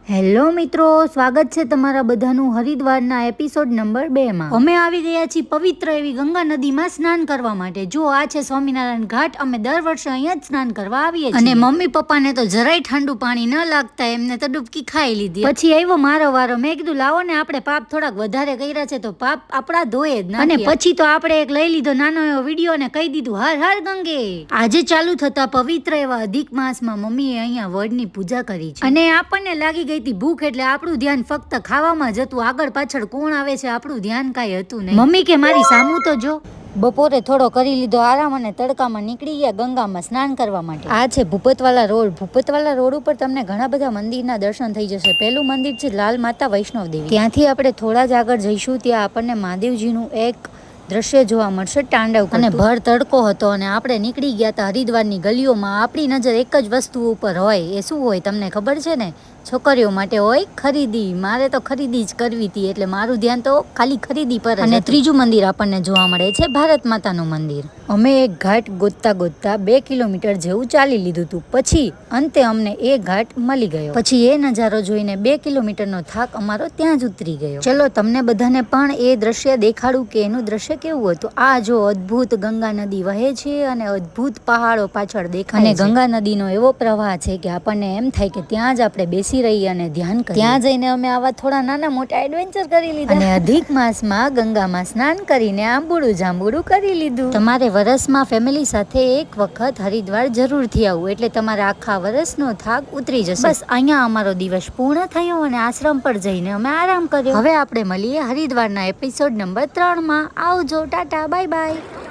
Hello મિત્રો, સ્વાગત છે તમારા બધાનું હરિદ્વારના એપિસોડ નંબર 2 માં। અમે આવી ગયા છીએ પવિત્ર એવી ગંગા નદીમાં સ્નાન કરવા માટે। જો આ છે સ્વામિનારાયણ ઘાટ। અમે દર વર્ષે અહીંયા જ સ્નાન કરવા આવીએ છીએ અને મમ્મી પપ્પાને તો જરાય ઠંડુ પાણી ન લાગતા એમને તો ડૂબકી ખાઈ લીધી। પછી આવ્યો મારો વારો। મેં કીધું લાવો ને આપણે પાપ થોડાક વધારે કર્યા છે તો પાપ આપણા ધોયે જ ના। અને પછી તો આપણે એક લઈ લીધો નાનો એવો વિડીયો અને કહી દીધું હર હર ગંગે। આજે ચાલુ થતા પવિત્ર એવા અધિક માસમાં મમ્મીએ અહીંયા વડની પૂજા કરી છે અને આપણને લાગી ભૂખ એટલે આપણું ધ્યાન ફક્ત ખાવામાં જ હતું। આગળ પાછળ કોણ આવે છે આપણું ધ્યાન કાંઈ હતું નહીં। મમ્મી કે મારી સામું તો જો। બપોરે થોડો કરી લીધો આરામ અને તડકામાં નીકળી ગયા ગંગામાં સ્નાન કરવા માટે। આ છે ભૂપતવાલા રોડ। ભૂપતવાલા રોડ ઉપર તમને ઘણા બધા મંદિરના દર્શન થઈ જશે। પહેલું મંદિર છે લાલ માતા વૈષ્ણવ દેવી। ત્યાંથી આપણે થોડા જ આગળ જઈશું ત્યાં આપણને મહાદેવજીનું એક દ્રશ્ય જોવા મળશે તાંડવ અને ભર તડકો હતો અને આપણે નીકળી ગયા હતા હરિદ્વારની ગલીઓમાં। આપણી નજર એક જ વસ્તુ ઉપર હોય, એ શું હોય તમને ખબર છે ને? છોકરીઓ માટે હોય ખરીદી। મારે તો ખરીદી જ કરવી હતી એટલે મારું ધ્યાન તો ખાલી ખરીદી પર। અને ત્રીજું મંદિર આપણને જોવા મળે છે ભારત માતાનું મંદિર। અમે એક ઘાટ ગોતતા ગોતતા 2 કિલોમીટર જેવું ચાલી લીધું હતું। પછી અંતે અમને એ ઘાટ મળી ગયો। પછી એ નજારો જોઈને 2 કિલોમીટરનો થાક અમારો ત્યાં જ ઉતરી ગયો। ચલો તમને બધાને પણ એ દ્રશ્ય દેખાડું કે એનું દ્રશ્ય કેવું હતું। આ જો અદ્ભુત ગંગા નદી વહે છે અને અદ્ભુત પહાડો પાછળ દેખાય અને ગંગા નદીનો એવો પ્રવાહ છે કે આપણને એમ થાય કે ત્યાં જ આપણે બેસી રહી અને ધ્યાન કરીએ। ત્યાં જઈને અમે આવા થોડા નાના મોટા એડવેન્ચર કરી લીધા અને અધિક માસમાં ગંગામાં સ્નાન કરીને આંબુડું જાંબુડું કરી લીધું। તમારે વરસમાં ફેમિલી સાથે એક વખત હરિદ્વાર જરૂરથી આવવું એટલે તમારા આખા વરસનો થાક ઉતરી જશે। બસ અહીંયા અમારો દિવસ પૂર્ણ થયો અને આશ્રમ પર જઈને અમે આરામ કર્યો। હવે આપણે મળીએ હરિદ્વારના એપિસોડ નંબર 3 માં। આવજો, ટાટા, બાય બાય।